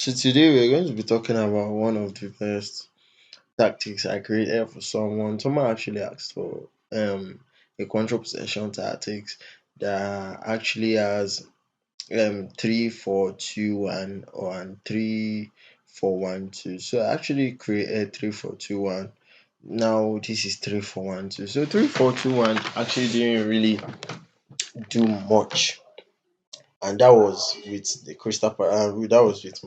So today we're going to be talking about one of the best tactics I created for someone. Someone actually asked for a control possession tactics that actually has 3-4-2-1 or 3-4-1-2. So I actually created 3-4-2-1. Now this is 3-4-1-2. So 3-4-2-1 actually didn't really do much, and that was with the that was with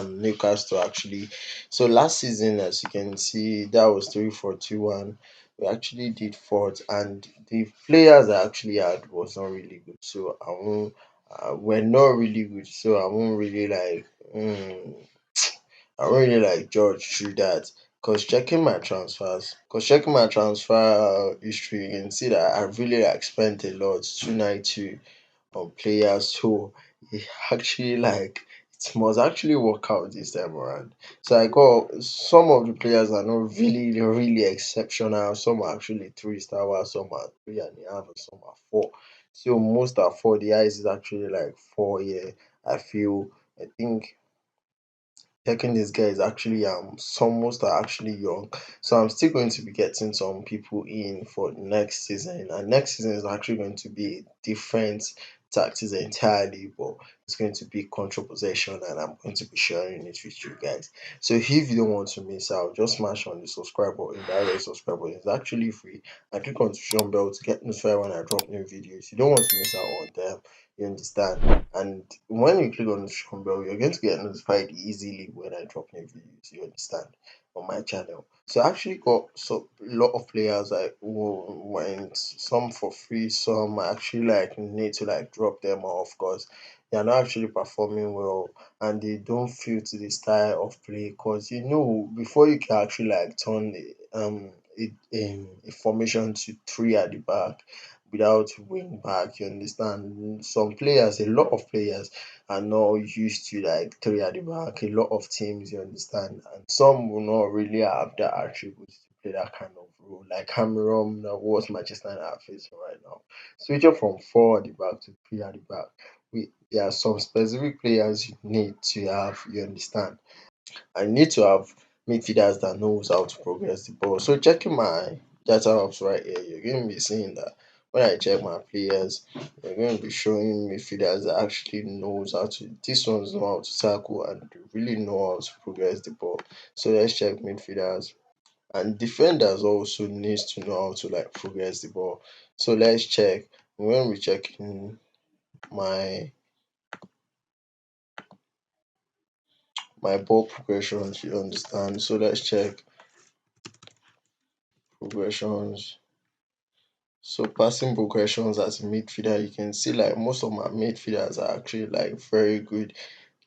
Newcastle actually. So last season, as you can see, that was 3-4-2-1. We actually did fourth, and the players I actually had was not really good. So I won't. We're not really good. So I won't really like. I won't really like judge through that. Cause checking my transfer history, you can see that I really like spent a lot 292 on players who he actually like it must actually work out this time around. So I got some of the players are not really exceptional. Some are actually 3 star, while some are 3.5, and some are 4. So most are 4. The highest is actually like 4. Yeah, I feel. I think checking this guy is actually some most are actually young. So I'm still going to be getting some people in for next season. And next season is actually going to be a different tactics entirely, but it's going to be control possession, and I'm going to be sharing it with you guys. So if you don't want to miss out, just smash on the subscribe button. The red subscribe button is actually free. And click on the notification bell to get notified when I drop new videos. You don't want to miss out on them. You understand? And when you click on the notification bell, you're going to get notified easily when I drop new videos. You understand? On my channel. So I actually got so lot of players like who went some for free, some I actually like need to like drop them off because they are not actually performing well, and they don't fit the style of play. Because before you can actually like turn a formation to three at the back without wing back, you understand? Some players, a lot of players are not used to like three at the back. A lot of teams, you understand, and some will not really have the attributes to play that kind of role. Like Cameron, what Manchester United are facing right now, switching from four at the back to three at the back. There are some specific players you need to have. You understand? I need to have midfielders that knows how to progress the ball. So checking my data ups right here, you're going to be seeing that when I check my players, you're going to be showing midfielders that actually knows how to. These ones know how to tackle and really know how to progress the ball. So let's check midfielders, and defenders also needs to know how to like progress the ball. So let's check when we check in my ball progressions. You understand? So let's check progressions. So passing progressions as a midfielder, you can see like most of my midfielders are actually like very good.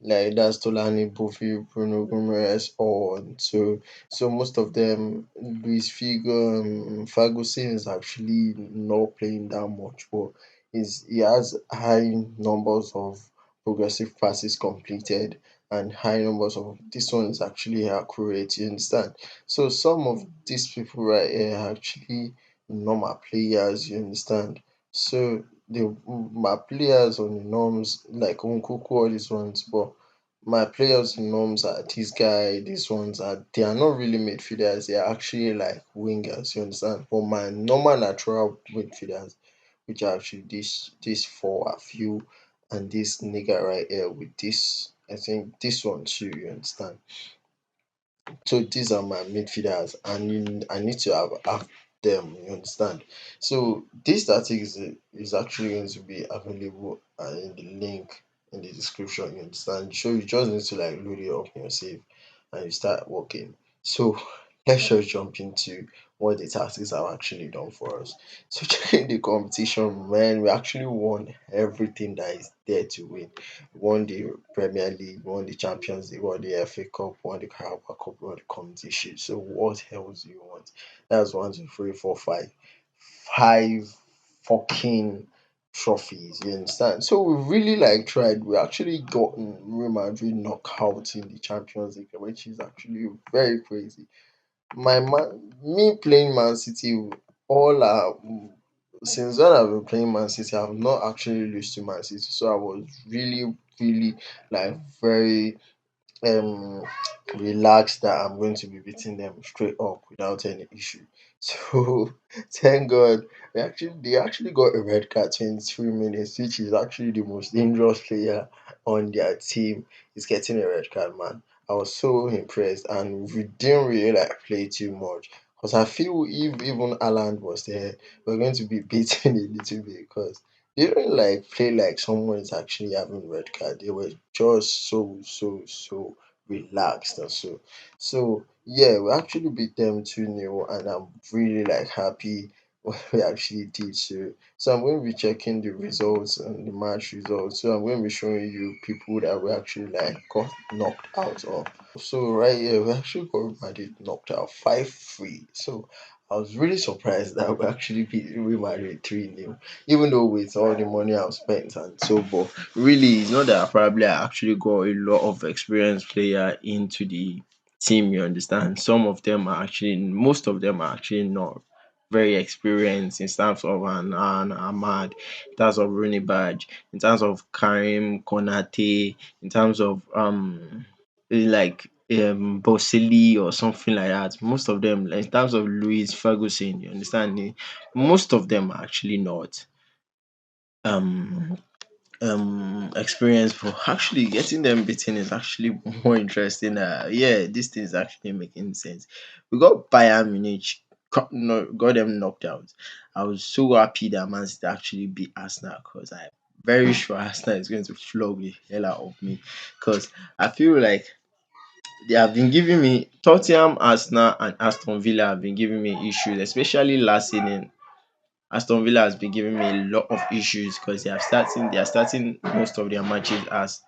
Like that's Tolani, Buffy, Bruno Guimaraes, on. So most of them, Luis Figo, Ferguson is actually not playing that much, but he has high numbers of progressive passes completed and high numbers of this one is actually accurate. You understand? So some of these people right here are actually normal players. You understand? So my players on the norms like Nkuku, all these ones, but my players in norms are this guy, these ones are they are not really midfielders, they are actually like wingers, you understand? But my normal natural midfielders, which are actually this four are few, and this nigga right here with this, I think this one too, you understand? So these are my midfielders, and I need to have them. You understand? So this static is actually going to be available in the link in the description. You understand? So you just need to like load it up in your save and you start working. So let's just jump into what the tactics have actually done for us. So checking the competition, man, we actually won everything that is there to win. Won the Premier League, won the Champions League, won the FA Cup, won the Carabao Cup, won the Community Shield. So what else do you want? That's one, two, three, four, five, five fucking trophies. You understand? So we really like tried. We actually got Real Madrid knockout in the Champions League, which is actually very crazy. Me playing Man City, all since when I've been playing Man City, I've not actually lost to Man City. So I was really, really like very um relaxed that I'm going to be beating them straight up without any issue. So thank God they actually got a red card 23 minutes, which is actually the most dangerous player on their team is getting a red card, man. I was so impressed and we didn't really like play too much. Because I feel if even Alan was there, we're going to be beaten a little bit because they didn't like play like someone is actually having red card. They were just so relaxed and so yeah, we actually beat them 2-0 and I'm really like happy what we actually did. So I'm going to be checking the results and the match results. So I'm going to be showing you people that we actually like got knocked out of. So right here we actually got Madrid knocked out 5-3. So I was really surprised that we actually beat Real Madrid 3-0, even though with all the money I've spent and so. But really, it's not that probably I actually got a lot of experienced player into the team. You understand? Most of them are actually not very experienced in terms of an Ahmad, in terms of Rooney Badge, in terms of Karim Konate, in terms of like Boselli or something like that. Most of them, like in terms of Louis Ferguson, you understand me? Most of them are actually not um experience, but actually getting them beaten is actually more interesting. Yeah, this thing is actually making sense. We got Bayern Munich, no, got them knocked out. I was so happy that Man City actually beat Arsenal because I'm very sure Arsenal is going to flog the hell out of me because I feel like they have been giving me Tottenham, Arsenal, and Aston Villa have been giving me issues, especially last season. Aston Villa has been giving me a lot of issues because they are starting most of their matches as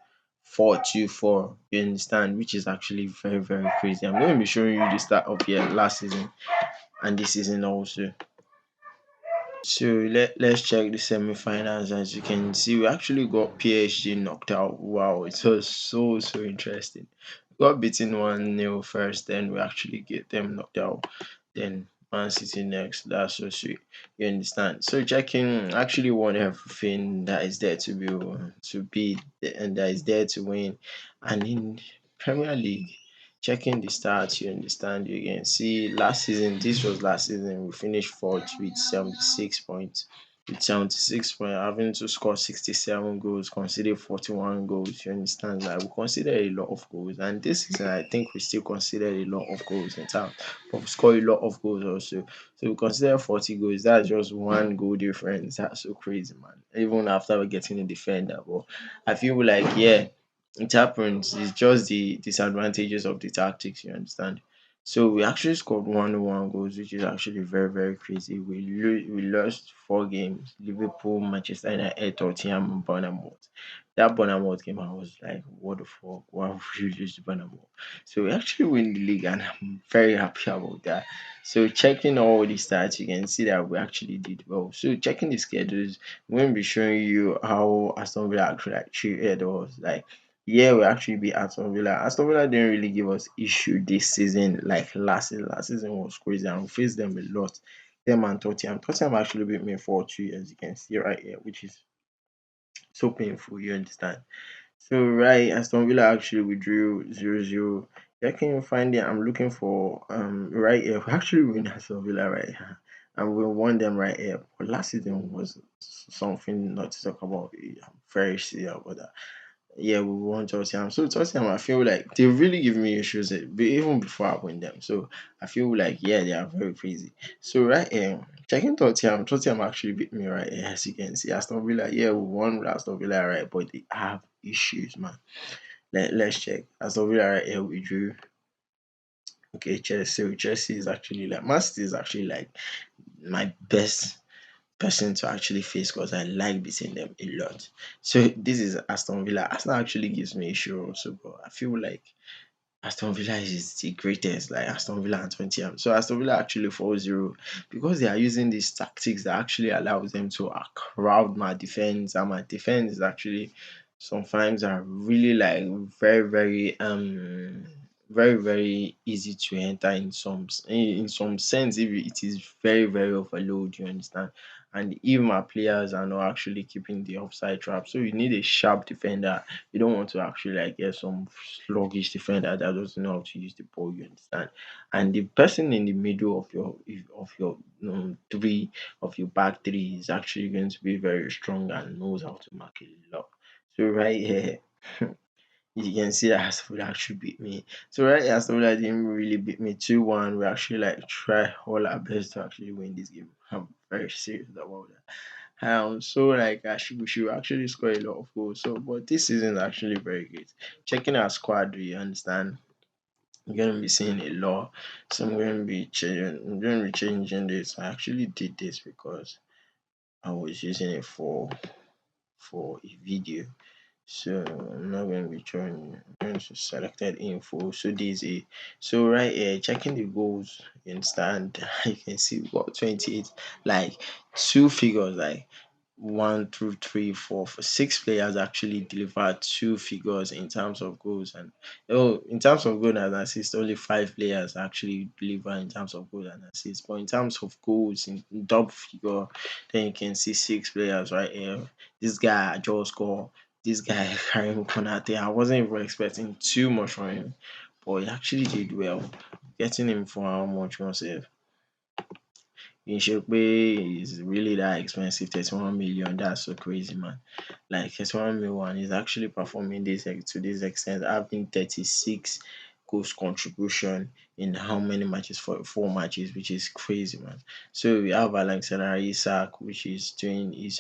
4-2-4. You understand, which is actually very crazy. I'm going to be showing you the start of their last season and this season also. So let's check the semi-finals. As you can see, we actually got PSG knocked out. Wow, it was so interesting. We got beaten 1-0 first, then we actually get them knocked out. Then Man City next. That's so sweet. You understand? So checking actually won everything that is there to be and that is there to win. And in Premier League, checking the stats, you understand, you can see this was last season, we finished fourth with 76 points. With 76 points, having to score 67 goals, conceded 41 goals, you understand? Like, we consider a lot of goals, and this season, I think we still consider a lot of goals in town, but we score a lot of goals also. So, we consider 40 goals, that's just one goal difference. That's so crazy, man. Even after we're getting a defender, but I feel like, yeah, it happens. It's just the disadvantages of the tactics, you understand? So we actually scored 1-1 goals, which is actually very crazy. We lost four games: Liverpool, Manchester United, Tottenham, and Bournemouth. That Bournemouth game, I was like, "What the fuck? Why would you lose to Bournemouth?" So we actually win the league, and I'm very happy about that. So checking all the stats, you can see that we actually did well. So checking the schedules, I'm going to be showing you how Aston Villa actually like treated us. Like, yeah, we actually beat Aston Villa. Aston Villa didn't really give us issue this season like last season. Last season was crazy and we faced them a lot. Them and Tottenham. Tottenham actually beat me 4-2, as you can see right here, which is so painful, you understand. So right, Aston Villa actually withdrew 0-0. Yeah, can you find it? I'm looking for right here. We actually win Aston Villa right here. And we won them right here. But last season was something not to talk about. I'm very serious about that. Yeah, we won Tottenham. So Tottenham, I feel like they really give me issues even before I win them. So I feel like, yeah, they are very crazy. So right here, checking Tottenham actually beat me right here, as you can see. Aston Villa, yeah, we won with Aston Villa right, but they have issues, man. Let's check. Aston Villa right here, we drew. Okay, Chelsea. So Chelsea is actually like Man City is actually like my best person to actually face because I like beating them a lot. So this is Aston Villa. Arsenal actually gives me a show also, but I feel like Aston Villa is the greatest, like Aston Villa and 20. So Aston Villa actually 4-0 because they are using these tactics that actually allows them to crowd my defense, and my defense is actually sometimes are really like very easy to enter in some sense if it is very overload, you understand. And if my players are not actually keeping the offside trap, so you need a sharp defender. You don't want to actually like get some sluggish defender that doesn't know how to use the ball. You understand? And the person in the middle of your three of your back three is actually going to be very strong and knows how to mark a lot. So right here, you can see that Aston actually beat me. So right here, Aston didn't really beat me 2-1. We actually like try all our best to actually win this game. I'm very serious about that. So like we should actually score a lot of goals. So but this season is actually very good. Checking our squad, do you understand? You're gonna be seeing a lot. So I'm gonna be changing this. I actually did this because I was using it for a video. So I'm not going to be showing. I'm going to selected info. So there's a so right here checking the goals. You understand? You can see we got 28, like two figures, like one, two, three, four, for six players actually delivered two figures in terms of goals. And in terms of goal and assists, only five players actually deliver in terms of goal and assists. But in terms of goals in double figure, then you can see six players right here. This guy just scored. This guy Karim Konate, I wasn't even expecting too much from him, but he actually did well. Getting him for how much was it? Inshokbe is really that expensive, 31 million. That's so crazy, man. Like 31 million is actually performing this to this extent, having 36 goals contribution in how many matches? For four matches, which is crazy, man. So we have Alexander Isak, which is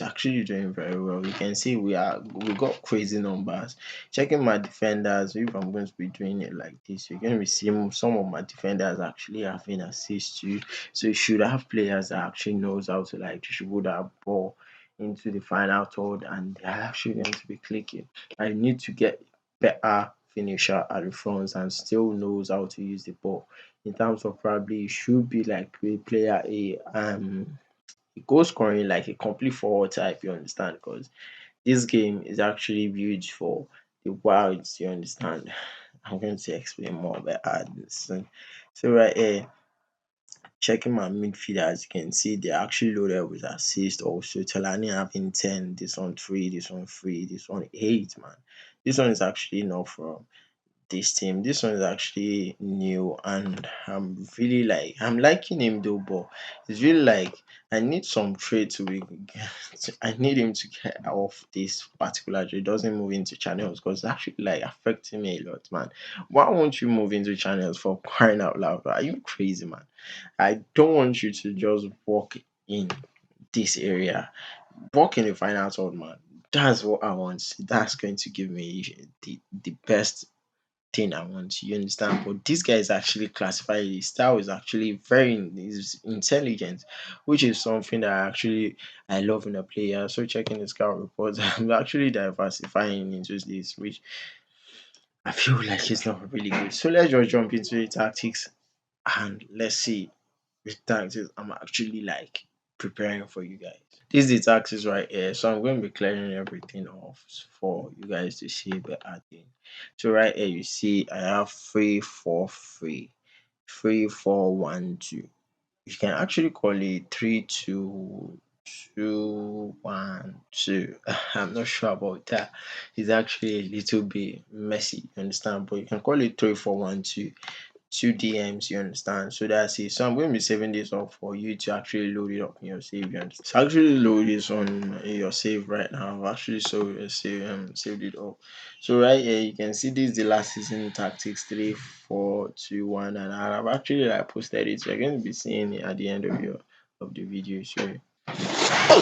actually doing very well. You can see we got crazy numbers. Checking my defenders, if I'm going to be doing it like this, you're going to be seeing some of my defenders actually having assists too. So you should have players that actually knows how to like distribute that ball into the final third, and they're actually going to be clicking. I need to get better finisher at the front and still knows how to use the ball. In terms of probably it should be like a player a goal scoring like a complete forward type, you understand? Because this game is actually built for the wilds, you understand? I'm going to explain more about this. So right here, checking my midfield, as you can see, they're actually loaded with assists. Also, Talani having 10, this one 3, this one 3, this one 8, man. This one is actually not from this team. This one is actually new, and I'm liking him though, but it's really like I need some trade to be I need him to get off this particular trade. Doesn't move into channels because it's actually like affecting me a lot, man. Why won't you move into channels for crying out loud? Are you crazy, man? I don't want you to just walk in this area. Walk in the final third, man. That's what I want. That's going to give me the best thing I want. You understand? But this guy is actually classified. His style is actually is intelligent, which is something that I love in a player. So checking the scout reports, I'm actually diversifying into this, which I feel like it's not really good. So let's just jump into the tactics and let's see with tactics I'm actually like preparing for you guys. This is the taxes right here. So I'm going to be clearing everything off for you guys to see the adding. So right here you see I have 3-4-3, 3-4-1-2. You can actually call it 3-2-2-1-2. I'm not sure about that. It's actually a little bit messy, you understand? But you can call it 3-4-1-2. Two DMs, you understand? So that's it. So I'm going to be saving this up for you to actually load it up in your save. You understand? So actually load this on your save right now. I've actually saved it up. So right here you can see this is the last season tactics 3-4-2-1, and I've actually like posted it. So you're going to be seeing it at the end of the video.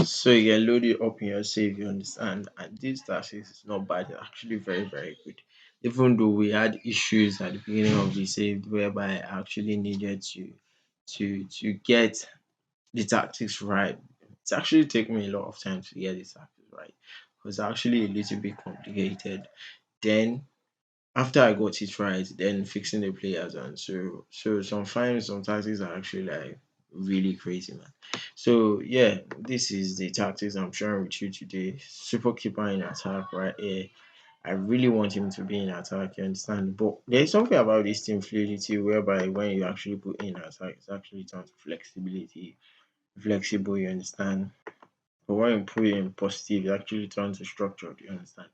So you can load it up in your save, you understand? And this tactics is not bad, it's actually very, very good. Even though we had issues at the beginning of the save whereby I actually needed to get the tactics right. It's actually taken me a lot of time to get the tactics right. It was actually a little bit complicated. Then after I got it right, then fixing the players, and so sometimes some tactics are actually like really crazy, man. So yeah, this is the tactics I'm sharing with you today. Super keeper in attack right here. I really want him to be in attack, you understand? But there's something about this team fluidity whereby when you actually put in attack, it's actually turns to flexibility. Flexible, you understand? But when you put it in positive, it actually turns to structured. You understand?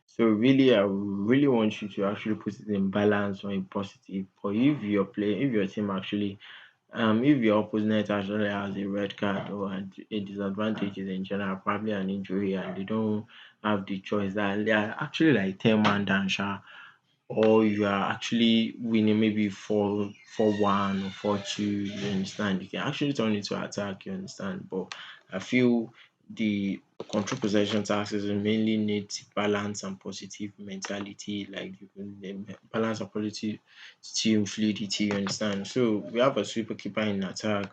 So really, I really want you to actually put it in balance or in positive. But if your team actually, if your opponent actually has a red card or a disadvantage in general, probably an injury, and they don't have the choice, that they are actually like 10 man down, sha, or you are actually winning maybe 4-1 or 4-2, you understand, you can actually turn it to attack, you understand. But I feel the control possession tactics mainly need balance and positive mentality, like you can balance and positive team fluidity, you understand. So we have a sweeper keeper in attack,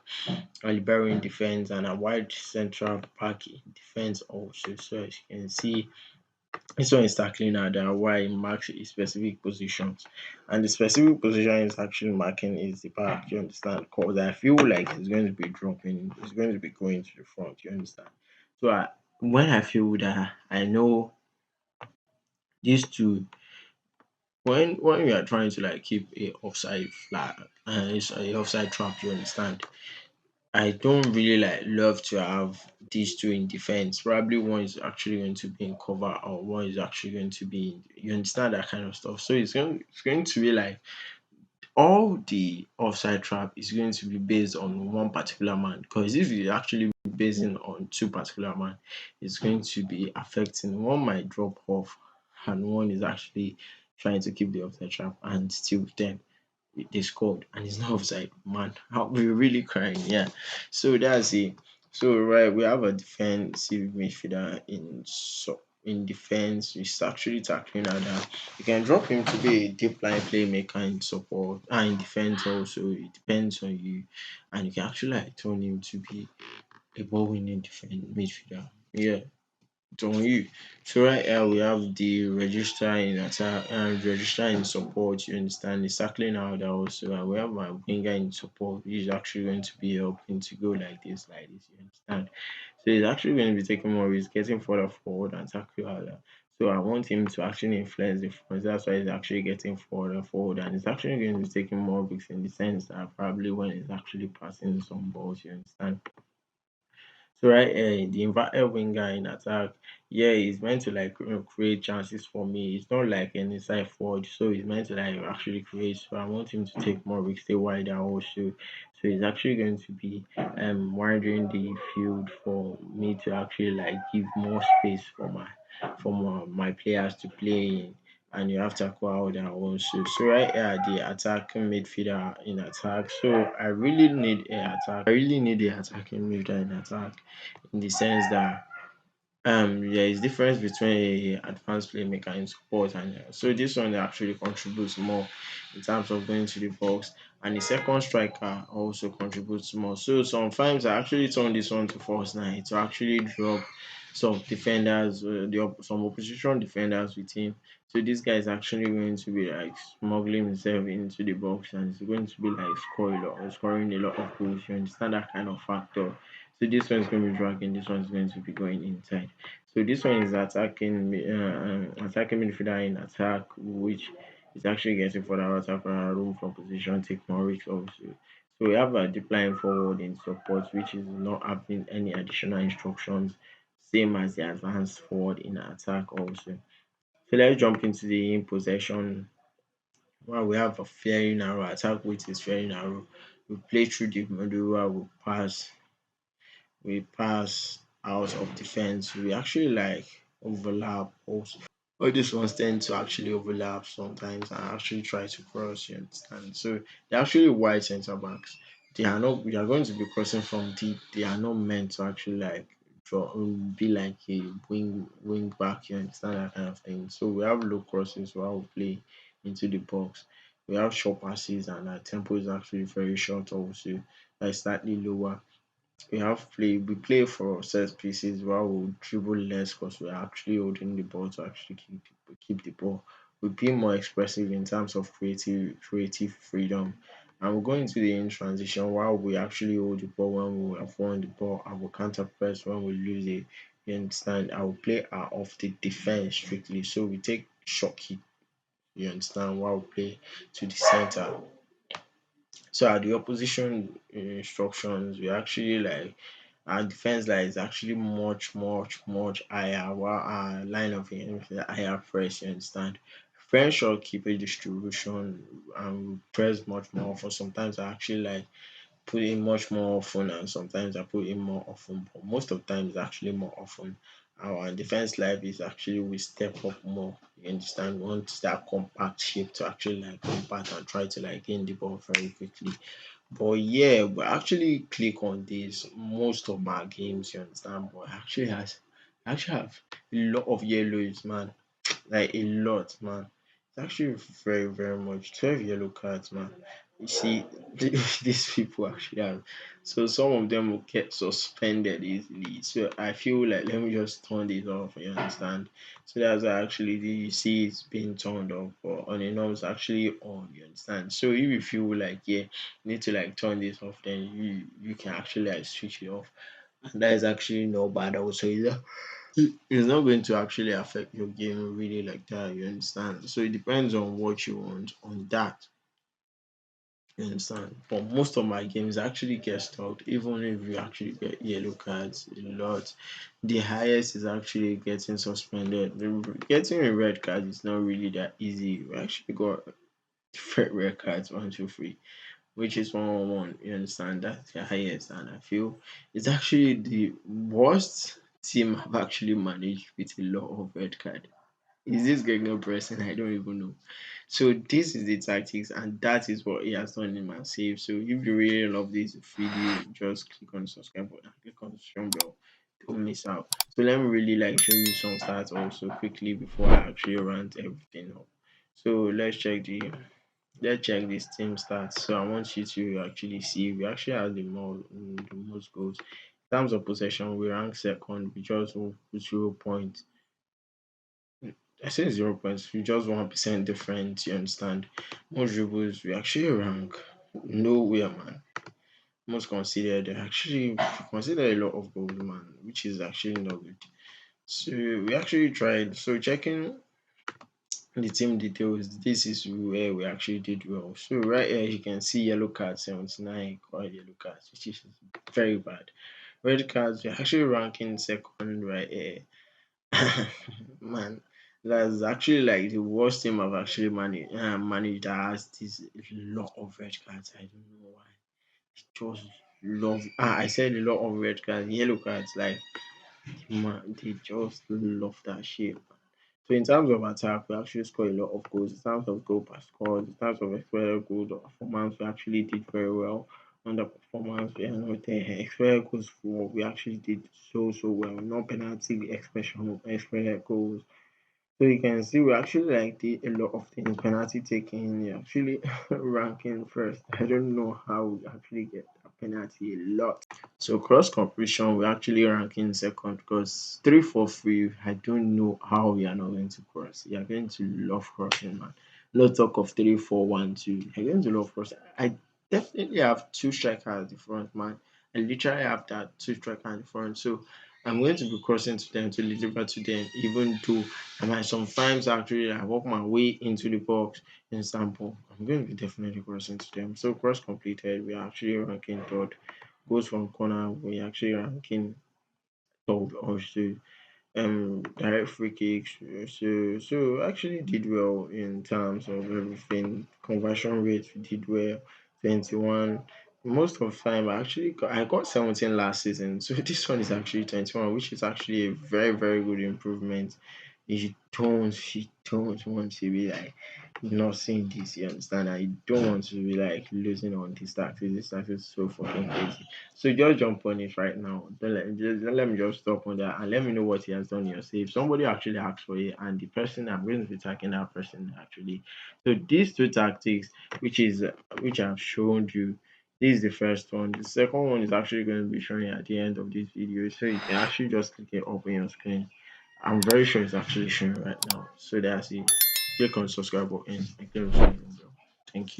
a libero in defense, and a wide central back in defense also. So as you can see, this one is tackling at why it marks a specific positions. And the specific position is actually marking is the back, you understand? Because I feel like it's going to be dropping, it's going to be going to the front, you understand? So when I feel that I know these two, when we are trying to like keep a offside flag and it's a offside trap, you understand? I don't really like love to have these two in defense. Probably one is actually going to be in cover or one is actually going to be in, you understand that kind of stuff. So it's going to be like all the offside trap is going to be based on one particular man. Because if you actually basing on two particular man, it's going to be affecting one might drop off and one is actually trying to keep the offside trap and still them they scored and it's not offside. Man, we're really crying. Yeah. So that's it. So right, we have a defensive midfielder in defense. He's actually tackling at that. You can drop him to be a deep line playmaker in support and in defense also. It depends on you. And you can actually like turn him to be a ball winning defense midfielder. Yeah, it's on you. So right here we have the register in attack and register in support. You understand? It's tackling out that also. And we have my winger in support, which is actually going to be helping to go like this, like this. You understand? So he's actually going to be taking more risks, getting further forward and tackle out. So I want him to actually influence the front. That's why he's actually getting forward, and he's actually going to be taking more risks in the sense that probably when he's actually passing some balls, you understand. So right the inverted winger in attack, yeah, he's meant to like create chances for me. It's not like an inside forward, so he's meant to like actually create. So I want him to take more risks, stay wider also. So he's actually going to be widening the field for me to actually like give more space for my players to play in. And you have to acquire that also. So right here, the attacking midfielder in attack. So I really need a attack. I really need the attacking midfielder in attack in the sense that there is difference between a advanced playmaker in support and so this one actually contributes more in terms of going to the box, and the second striker also contributes more. So sometimes I actually turn this one to false nine to actually drop some defenders, some opposition defenders with him. So this guy is actually going to be like smuggling himself into the box and it's going to be like scoring a lot of goals. You understand that kind of factor. So this one is going to be dragging, this one is going to be going inside. So this one is attacking midfielder in attack, which is actually getting for the attack room for position, take more risks also. So we have a deep line forward in support, which is not having any additional instructions, same as the advanced forward in attack also. So let's jump into the in possession. Well, we have a very narrow attack, which is very narrow. We play through the middle where we pass out of defense. We actually like overlap also. All these ones tend to actually overlap sometimes and actually try to cross, you understand? So they're actually wide centre backs. We are going to be crossing from deep. They are not meant to actually like be like a wing back, you understand that kind of thing. So we have low crosses while we play into the box. We have short passes and our tempo is actually very short also, like slightly lower. We play for set pieces while we dribble less because we're actually holding the ball to actually keep the ball. We be more expressive in terms of creative freedom. And we're going to the in transition while we actually hold the ball when we have won the ball and we counter press when we lose it. You understand? I will play off the defense strictly. So we take short kick, you understand, while we play to the center. So at the opposition instructions, we actually like our defense line is actually much higher. While our line of higher press, you understand. French shot keeper distribution and we press much more often. Sometimes I actually like put in much more often and sometimes I put in more often, but most of the time it's actually more often. Our defense life is actually we step up more. You understand? We want that compact shape to actually like compact and try to like gain the ball very quickly. But yeah, we actually click on this most of my games, you understand? But I actually have a lot of yellows, man. Like a lot, man. It's actually very much 12 yellow cards, man. You see, these people actually have. So some of them will get suspended easily. So I feel like let me just turn this off. You understand? So that's why actually you see it's being turned off, but on a norm it's actually on. You understand? So if you feel like yeah, you need to like turn this off, then you can actually like switch it off, and that is actually not bad also either. It's not going to actually affect your game really like that, you understand? So it depends on what you want on that, you understand? But most of my games actually get stopped, even if you actually get yellow cards a lot. The highest is actually getting suspended. Getting a red card is not really that easy. We actually got different red cards, one, two, three, which is 111. You understand? That's the highest, and I feel it's actually the worst team I've actually managed with a lot of red card. Is this Gregor person? I don't even know. So this is the tactics, and that is what he has done in my save. So if you really love this video, just click on the subscribe button, click on the strong bell. Don't miss out. So let me really like show you some stats also quickly before I actually rant everything up. So let's check this team stats. So I want you to actually see we actually have the most goals. In terms of possession, we rank second with just 0 point. I say 0 points, we just 1% different, you understand? Most dribbles, we actually rank nowhere, man. Most considered, actually consider a lot of goals, man, which is actually not good. So we actually tried. So checking the team details, this is where we actually did well. So right here, you can see yellow cards, 79 quite yellow cards, which is very bad. Red cards, we're actually ranking second right here. Man, that's actually like the worst team I've actually managed that has this lot of red cards. I don't know why. Just love. I said a lot of red cards, yellow cards. Like man, they just love that shit. So in terms of attack, we actually scored a lot of goals. In terms of goal per score, in terms of expected goals or performance, we actually did very well. Under performance, we are not there. Expected goals for we actually did so well. No penalty, expected goals. So you can see we actually like did a lot of things. Penalty taking, we actually ranking first. I don't know how we actually get a penalty a lot. So cross completion, we're actually ranking second because 3-4-3. I don't know how we are not going to cross. You are going to love crossing, man. No talk of 3-4-1-2. You're going to love crossing. I definitely have two strikers at the front, man. I literally have that two strikers at the front. So I'm going to be crossing to them to deliver to them, even though I might sometimes actually I walk my way into the box in sample. I'm going to be definitely crossing to them. So cross completed, we are actually ranking third. Goes from corner, we actually ranking top also. Direct free kicks. So actually did well in terms of everything. Conversion rate we did well. 21. Most of the time I got 17 last season. So this one is actually 21, which is actually a very good improvement. You don't want to be like not seeing this, you understand? I don't want to be like losing on this taxes. This tax is so fucking crazy. So just jump on it right now. Don't let me just stop on that and let me know what he has done in your save. Somebody actually asked for it, and the person I'm going to be tagging that person actually. So these two tactics, which I've shown you, this is the first one. The second one is actually going to be showing at the end of this video, so you can actually just click it up on your screen. I'm very sure it's actually showing right now. So that's it. Click on the subscribe button and click on the bell. Thank you.